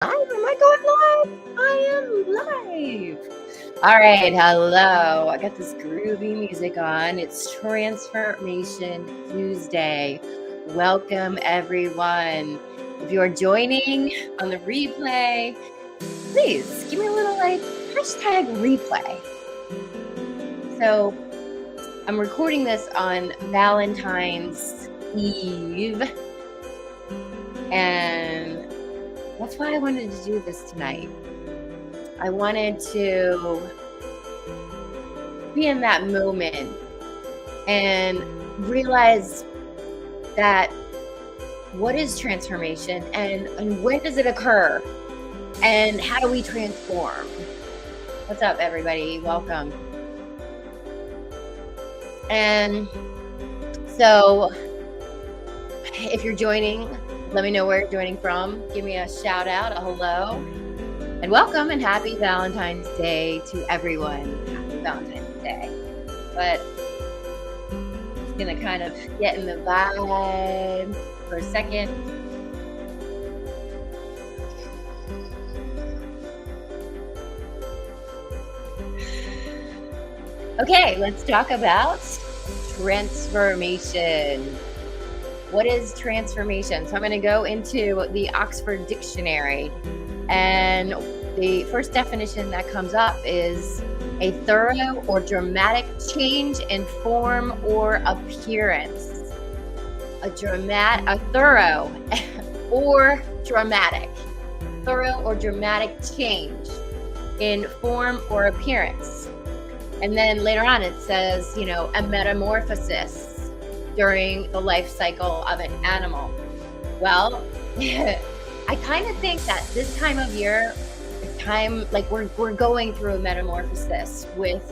Am I going live? I am live. All right, hello. I got this groovy music on. It's Transformation Tuesday. Welcome, everyone. If you are joining on the replay, please give me a little hashtag replay. So I'm recording this on Valentine's Eve, and that's why I wanted to do this tonight. I wanted to be in that moment and realize that what is transformation and when does it occur and how do we transform? What's up, everybody? Welcome. And so if you're joining, let me know where you're joining from. Give me a shout out, a hello. And welcome and happy Valentine's Day to everyone. Happy Valentine's Day. But I'm just going to kind of get in the vibe for a second. Okay, let's talk about transformation. What is transformation? So I'm going to go into the Oxford Dictionary. And the first definition that comes up is a thorough or dramatic change in form or appearance. A thorough or dramatic. Thorough or dramatic change in form or appearance. And then later on it says, a metamorphosis during the life cycle of an animal. Well, I kind of think that this time of year, we're going through a metamorphosis with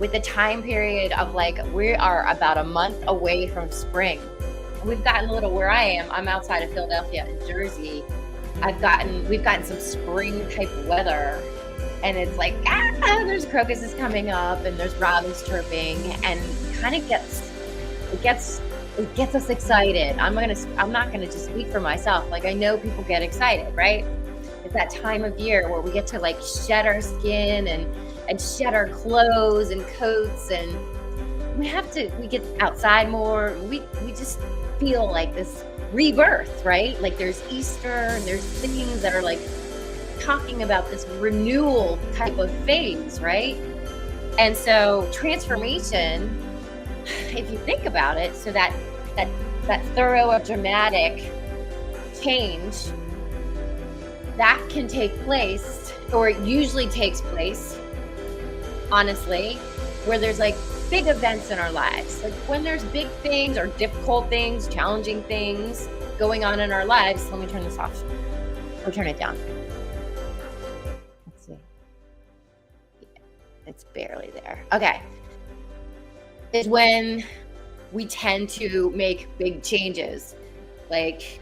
the time period of we are about a month away from spring. And we've gotten a little where I am. I'm outside of Philadelphia in Jersey. We've gotten some spring type weather, and it's there's crocuses coming up and there's robins chirping, and it gets us excited. I'm not gonna just speak for myself. I know people get excited, right? It's that time of year where we get to shed our skin and shed our clothes and coats, and we get outside more. We just feel this rebirth, right? There's Easter and there's things that are talking about this renewal type of phase, right? And so transformation, if you think about it, so that thorough or dramatic change that can take place, or it usually takes place, honestly, where there's big events in our lives. When there's big things or difficult things, challenging things going on in our lives. Let me turn this off or turn it down. Let's see. Yeah, it's barely there. Okay. Is when we tend to make big changes, like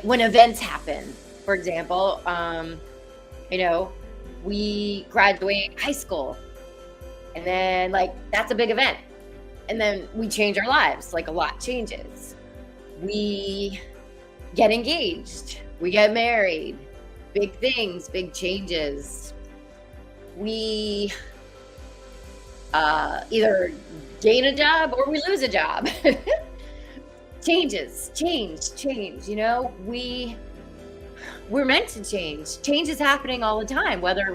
when events happen. For example, we graduate high school, and then that's a big event, and then we change our lives. A lot changes. We get engaged, we get married, big things, big changes. We either gain a job or we lose a job. Change. We're meant to change. Change is happening all the time, whether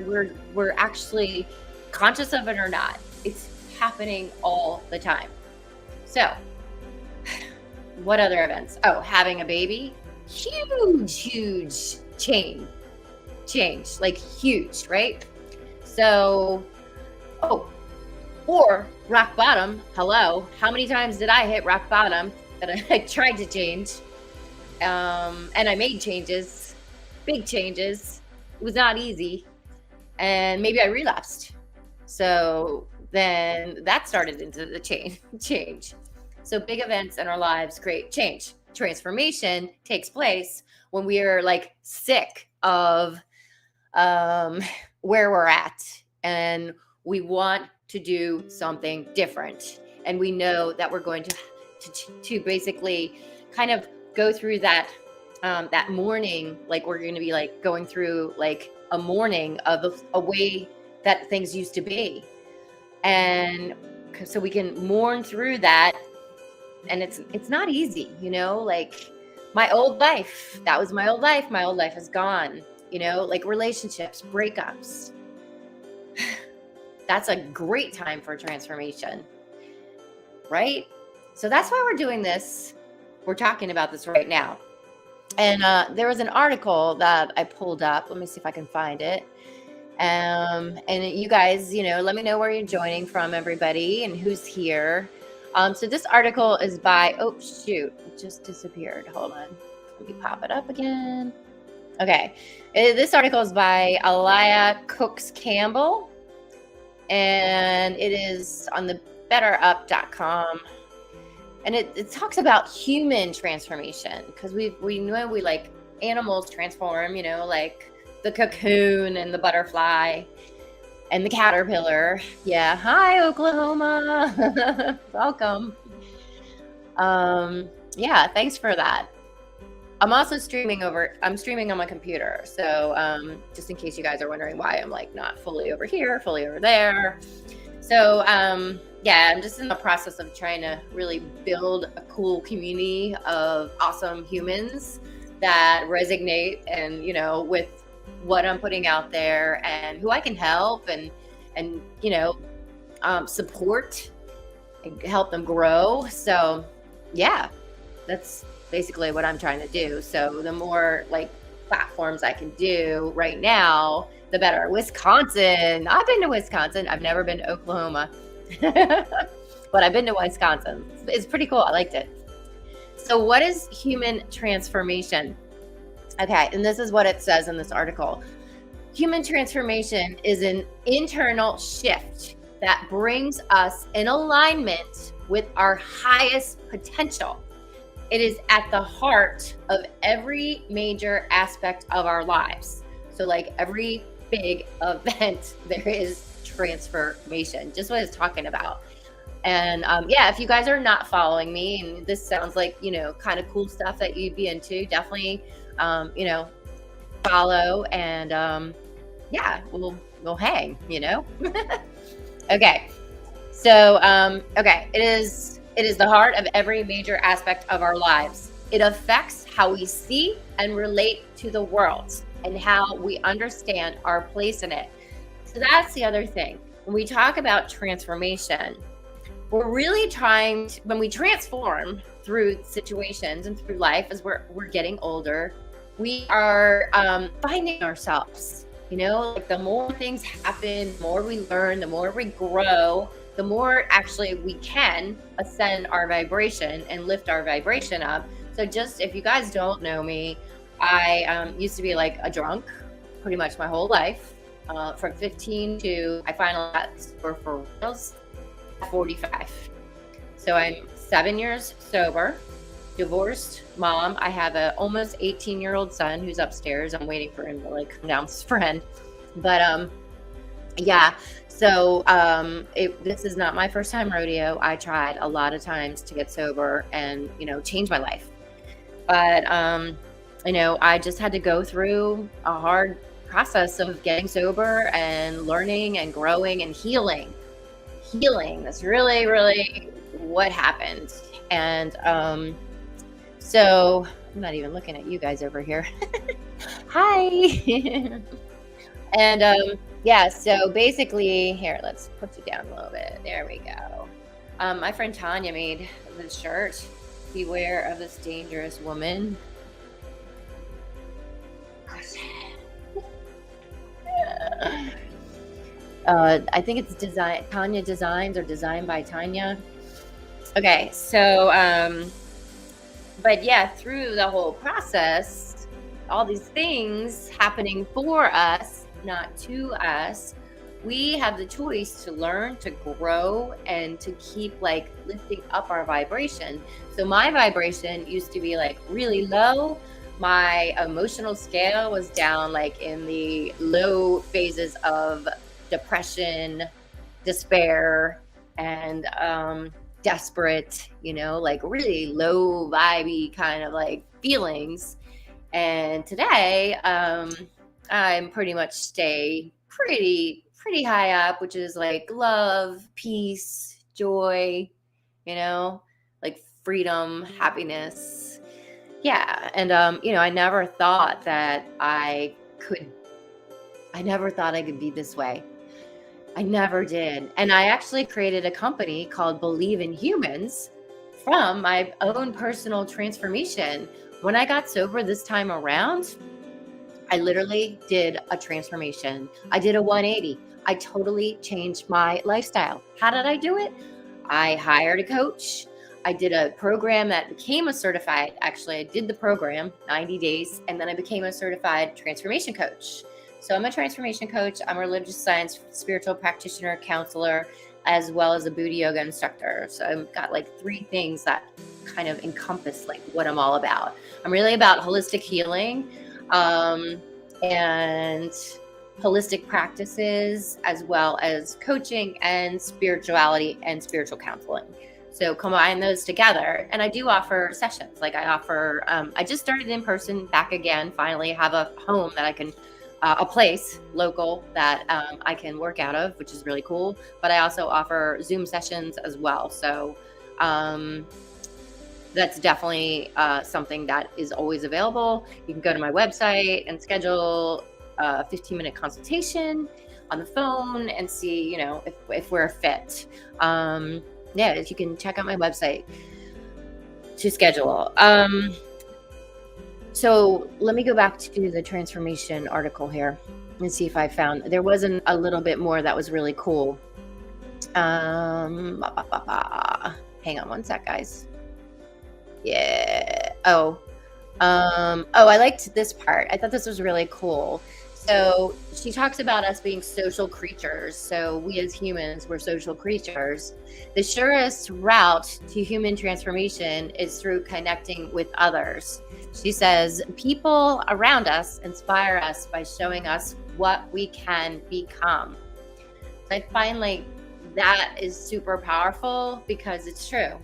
we're actually conscious of it or not. It's happening all the time. So, what other events? Oh, having a baby, huge change, huge, right? So, or rock bottom. Hello. How many times did I hit rock bottom that I tried to change? And I made changes, big changes. It was not easy. And maybe I relapsed. So then that started into the change. So big events in our lives create change. Transformation takes place when we are sick of where we're at, and we want to do something different, and we know that we're going to basically kind of go through that that morning, like we're going to be like going through like a morning of a way that things used to be. And so we can mourn through that. And it's not easy, like my old life, that was my old life. My old life is gone, like relationships, breakups. That's a great time for transformation, right? So that's why we're doing this. We're talking about this right now. And there was an article that I pulled up. Let me see if I can find it. And you guys, let me know where you're joining from, everybody, and who's here. So this article is by, oh shoot, it just disappeared. Hold on. Let me pop it up again. Okay. This article is by Alaya Cooks Campbell, and it is on the betterup.com. And it talks about human transformation, because we know we like animals transform, like the cocoon and the butterfly and the caterpillar. Yeah. Hi, Oklahoma. Welcome. Yeah, thanks for that. I'm also streaming on my computer. So just in case you guys are wondering why I'm like not fully over here, fully over there. So yeah, I'm just in the process of trying to really build a cool community of awesome humans that resonate and, with what I'm putting out there and who I can help and support and help them grow. So yeah, that's basically what I'm trying to do. So the more like platforms I can do right now, the better. Wisconsin. I've been to Wisconsin. I've never been to Oklahoma, but I've been to Wisconsin. It's pretty cool. I liked it. So what is human transformation? Okay, and this is what it says in this article. Human transformation is an internal shift that brings us in alignment with our highest potential. It is at the heart of every major aspect of our lives. So like every big event, there is transformation, just what it's talking about. And yeah, if you guys are not following me and this sounds like, kind of cool stuff that you'd be into, definitely, follow and yeah, we'll hang, Okay. So, okay. It is the heart of every major aspect of our lives. It affects how we see and relate to the world and how we understand our place in it. So that's the other thing. When we talk about transformation, we're really trying to, when we transform through situations and through life as we're getting older, we are finding ourselves, like the more things happen, the more we learn, the more we grow, the more actually we can ascend our vibration and lift our vibration up. So just if you guys don't know me, I used to be like a drunk pretty much my whole life. From 15 to I finally got sober for reals at 45. So I'm 7 years sober, divorced mom. I have a almost 18-year-old son who's upstairs. I'm waiting for him to like come down with his friend. But yeah. So this is not my first time rodeo. I tried a lot of times to get sober and, change my life. But, I just had to go through a hard process of getting sober and learning and growing and healing. That's really, really what happened. And so I'm not even looking at you guys over here. Hi. And yeah, so basically, here, let's put you down a little bit. There we go. My friend Tanya made this shirt. Beware of this dangerous woman. I think it's Tanya Designs or designed by Tanya. Okay, so, but yeah, through the whole process, all these things happening for us, not to us, we have the choice to learn, to grow, and to keep like lifting up our vibration. So my vibration used to be like really low. My emotional scale was down like in the low phases of depression, despair, and desperate, like really low vibey kind of like feelings. And today, I'm pretty much stay pretty high up, which is like love, peace, joy, you know, like freedom, happiness. Yeah. And I never thought that I never thought I could be this way. I never did. And I actually created a company called Believe in Humans from my own personal transformation. When I got sober this time around, I literally did a transformation. I did a 180. I totally changed my lifestyle. How did I do it? I hired a coach. I did a program that became a certified, actually, I did the program 90 days, and then I became a certified transformation coach. So I'm a transformation coach. I'm a religious science, spiritual practitioner, counselor, as well as a Buddha yoga instructor. So I've got like three things that kind of encompass like what I'm all about. I'm really about holistic healing, and holistic practices, as well as coaching and spirituality and spiritual counseling. So combine those together. And I do offer sessions. Like I just started in person back again. Finally have a home that I can, a place local that I can work out of, which is really cool. But I also offer Zoom sessions as well. So that's definitely something that is always available. You can go to my website and schedule a 15-minute consultation on the phone and see, if we're a fit. Yeah, you can check out my website to schedule. So let me go back to the transformation article here and see if I found, there wasn't a little bit more that was really cool. Hang on one sec, guys. Yeah. I liked this part. I thought this was really cool. So she talks about us being social creatures. So we as humans, we're social creatures. The surest route to human transformation is through connecting with others. She says, people around us inspire us by showing us what we can become. So I find like that is super powerful because it's true.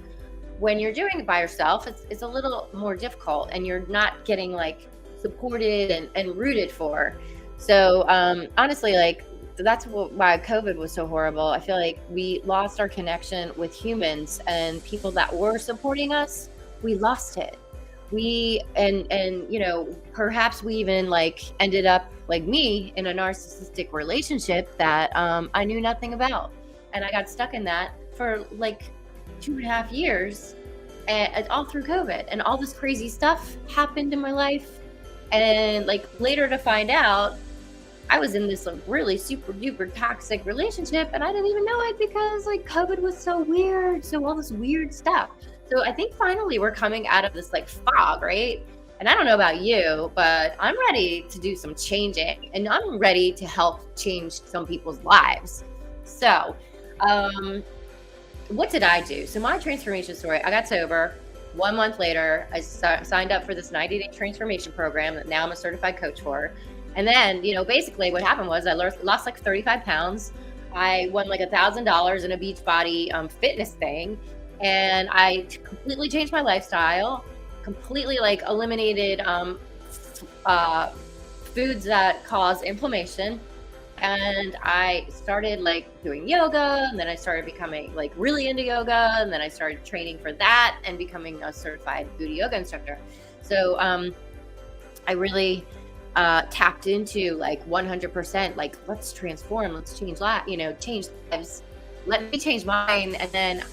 When you're doing it by yourself, it's a little more difficult and you're not getting like supported and rooted for. So honestly, like that's why COVID was so horrible. I feel like we lost our connection with humans and people that were supporting us. We lost it. Perhaps we even like ended up like me in a narcissistic relationship that I knew nothing about. And I got stuck in that for like 2.5 years, and all through COVID, and all this crazy stuff happened in my life. And like later to find out, I was in this like really super duper toxic relationship, and I didn't even know it because like COVID was so weird. So all this weird stuff. So I think finally we're coming out of this like fog, right? And I don't know about you, but I'm ready to do some changing, and I'm ready to help change some people's lives. So, what did I do? So my transformation story, I got sober. 1 month later, I signed up for this 90-day transformation program that now I'm a certified coach for. And then, basically what happened was I lost like 35 pounds. I won like $1,000 in a Beachbody fitness thing. And I completely changed my lifestyle, completely like eliminated foods that cause inflammation. And I started like doing yoga, and then I started becoming like really into yoga, and then I started training for that and becoming a certified Buddha yoga instructor. So I really tapped into like 100%, like let's transform, let's change change lives. Let me change mine, and then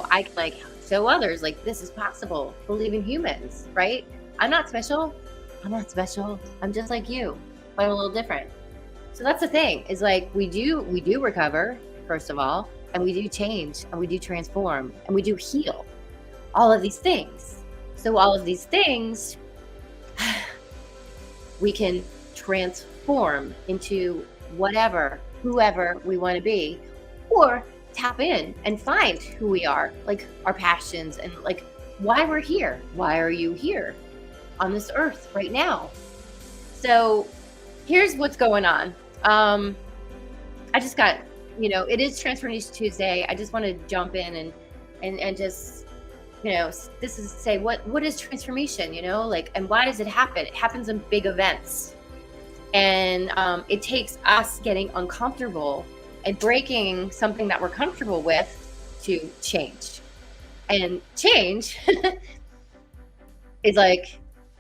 I could like show others like this is possible. Believe in humans, right? I'm not special. I'm just like you, but I'm a little different. So that's the thing, is like we do recover, first of all, and we do change, and we do transform, and we do heal. All of these things. So all of these things we can transform into whoever we want to be, or tap in and find who we are, like our passions and like why we're here. Why are you here on this earth right now? So here's what's going on. I just got, it is Transformation Tuesday. I just want to jump in and just this is say, what is transformation, like, and why does it happen? It happens in big events. And it takes us getting uncomfortable and breaking something that we're comfortable with to change. And change is like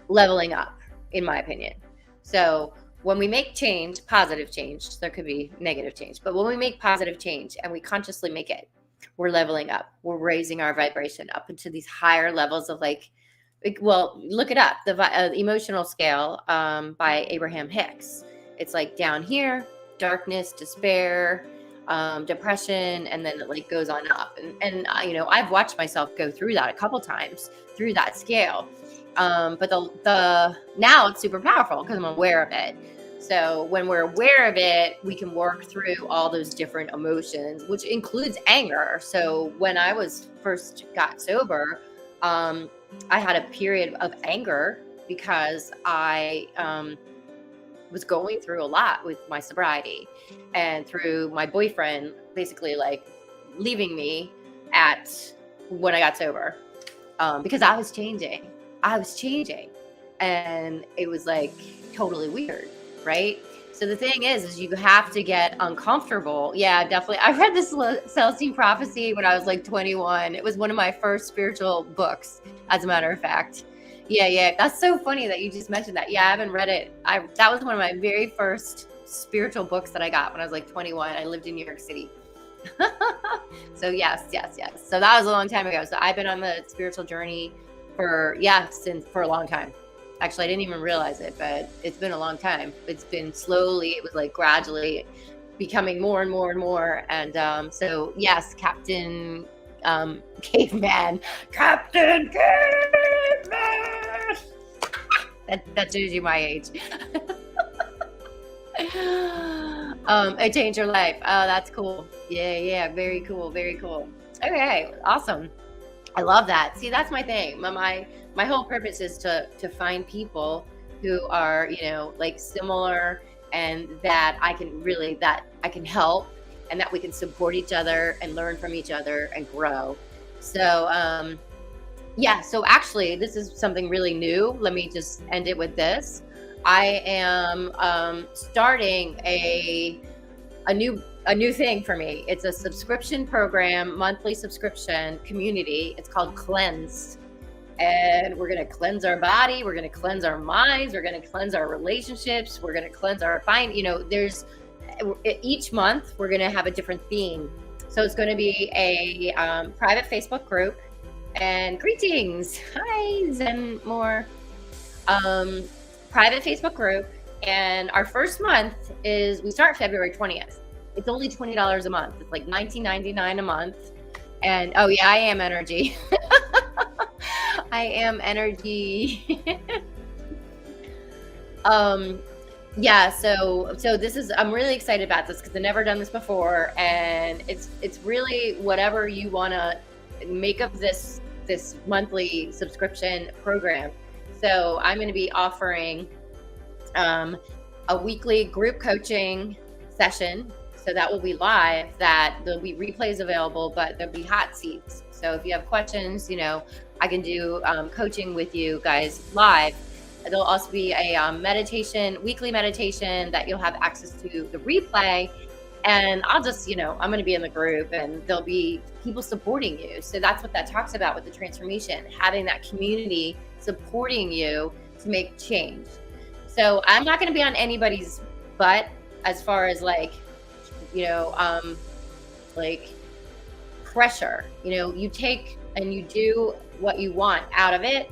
leveling up, in my opinion. So when we make change, positive change, there could be negative change, but when we make positive change and we consciously make it, we're leveling up. We're raising our vibration up into these higher levels of well, look it up, the emotional scale by Abraham Hicks. It's like down here, darkness, despair, depression, and then it like goes on up. And I've watched myself go through that a couple times through that scale. But the now it's super powerful because I'm aware of it. So when we're aware of it, we can work through all those different emotions, which includes anger. So when I was first got sober, I had a period of anger because I was going through a lot with my sobriety and through my boyfriend basically like leaving me when I got sober, because I was changing. And it was like totally weird, right? So the thing is you have to get uncomfortable. Yeah, definitely. I read this Celestine Prophecy when I was like 21. It was one of my first spiritual books, as a matter of fact. Yeah. That's so funny that you just mentioned that. Yeah, I haven't read it. That was one of my very first spiritual books that I got when I was like 21. I lived in New York City. So yes. So that was a long time ago. So I've been on the spiritual journey for a long time. Actually, I didn't even realize it, but it's been a long time. It's been slowly, it was like gradually becoming more and more and more. And so yes, Captain Caveman. Captain Caveman! That shows you my age. It changed your life. Oh, that's cool. Yeah, very cool. Okay, awesome. I love that. See, that's my thing. My whole purpose is to find people who are, like similar, and that I can help, and that we can support each other and learn from each other and grow. So, so actually this is something really new. Let me just end it with this. I am starting a new thing for me. It's a subscription program, monthly subscription community. It's called Cleanse. And we're going to cleanse our body. We're going to cleanse our minds. We're going to cleanse our relationships. We're going to cleanse our each month we're going to have a different theme. So it's going to be a private Facebook group, and greetings, hi, Zen more. Private Facebook group. And our first month we start February 20th. It's only $20 a month. It's like $19.99 a month. And oh yeah, I am energy. I am energy. So this is, I'm really excited about this because I've never done this before, and it's really whatever you want to make of this monthly subscription program. So I'm going to be offering a weekly group coaching session. So that will be live, that there'll be replays available, but there'll be hot seats. So if you have questions, I can do coaching with you guys live. There'll also be a weekly meditation that you'll have access to the replay. And I'll just, I'm going to be in the group, and there'll be people supporting you. So that's what that talks about with the transformation, having that community supporting you to make change. So I'm not going to be on anybody's butt as far as like pressure. You take and you do what you want out of it.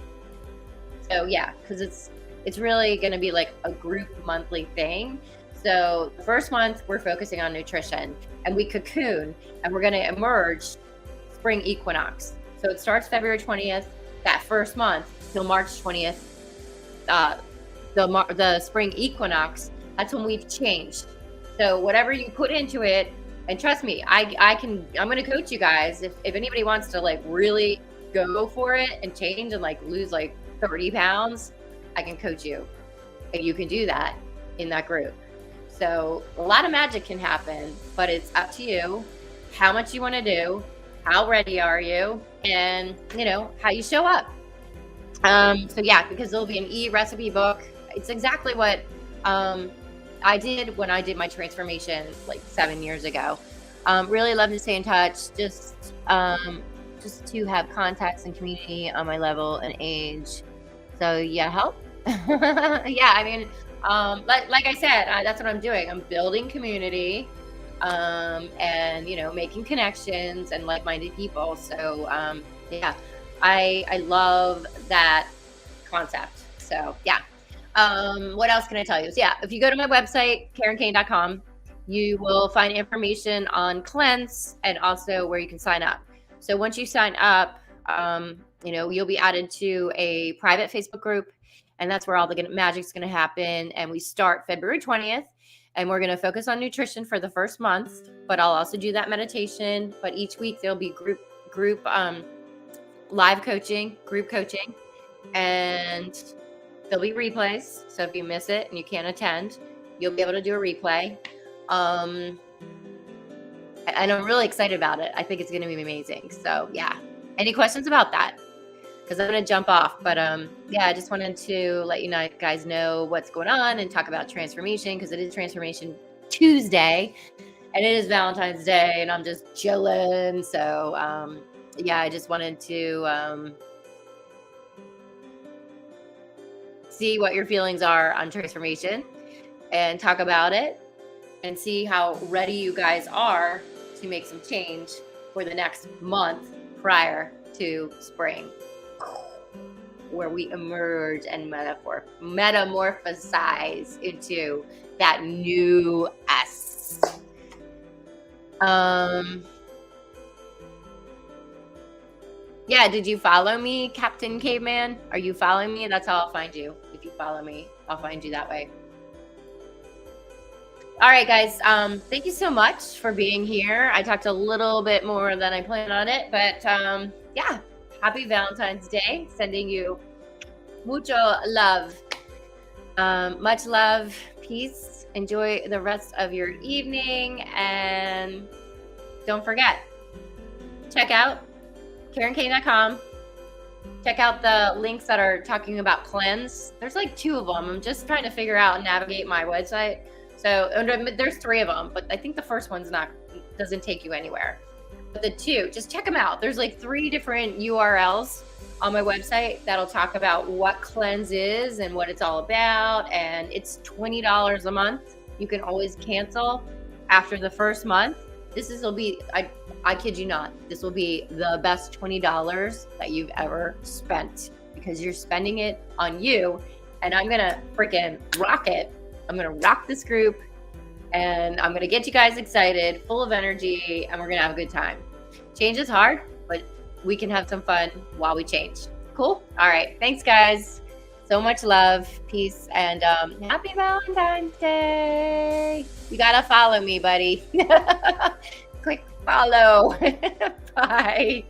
So yeah, because it's really going to be like a group monthly thing. So the first month we're focusing on nutrition, and we cocoon, and we're going to emerge spring equinox. So it starts February 20th, that first month, till March 20th. The spring equinox, that's when we've changed. So whatever you put into it, and trust me, I'm going to coach you guys. If anybody wants to like really go for it and change and like lose like 30 pounds, I can coach you, and you can do that in that group. So a lot of magic can happen, but it's up to you how much you want to do, how ready are you, and how you show up. So yeah, because there'll be an e-recipe book. It's exactly what I did when I did my transformation like 7 years ago. Really love to stay in touch, just to have contacts and community on my level and age. So yeah, help. Yeah, I mean, like I said, that's what I'm doing. I'm building community, and making connections and like-minded people. So yeah, I love that concept. So yeah. What else can I tell you? So yeah, if you go to my website, KarenKane.com, you will find information on Cleanse and also where you can sign up. So once you sign up, you'll be added to a private Facebook group, and that's where all the magic's going to happen. And we start February 20th, and we're going to focus on nutrition for the first month, but I'll also do that meditation. But each week there'll be group live coaching, group coaching, and there'll be replays. So if you miss it and you can't attend, you'll be able to do a replay. And I'm really excited about it. I think it's going to be amazing. So yeah. Any questions about that? Because I'm going to jump off. But yeah, I just wanted to let you guys know what's going on and talk about transformation, because it is Transformation Tuesday and it is Valentine's Day and I'm just chilling. So yeah, I just wanted to see what your feelings are on transformation and talk about it and see how ready you guys are to make some change for the next month prior to spring, where we emerge and metamorphosize into that new us. Yeah, did you follow me, Captain Caveman? Are you following me? That's how I'll find you. If you follow me, I'll find you that way. All right, guys. Thank you so much for being here. I talked a little bit more than I planned on it, but yeah, happy Valentine's Day. Sending you mucho love. Much love, peace. Enjoy the rest of your evening, and don't forget, check out KarenKane.com. Check out the links that are talking about Cleanse. There's like 2 of them. I'm just trying to figure out and navigate my website. So there's 3 of them, but I think the first one's doesn't take you anywhere. But the 2, just check them out. There's like 3 different URLs on my website that'll talk about what Cleanse is and what it's all about. And it's $20 a month. You can always cancel after the first month. Will be, I kid you not, this will be the best $20 that you've ever spent, because you're spending it on you. And I'm going to freaking rock it. I'm going to rock this group, and I'm going to get you guys excited, full of energy, and we're going to have a good time. Change is hard, but we can have some fun while we change. Cool? All right. Thanks, guys. So much love, peace, and happy Valentine's Day. You got to follow me, buddy. Click follow. Bye.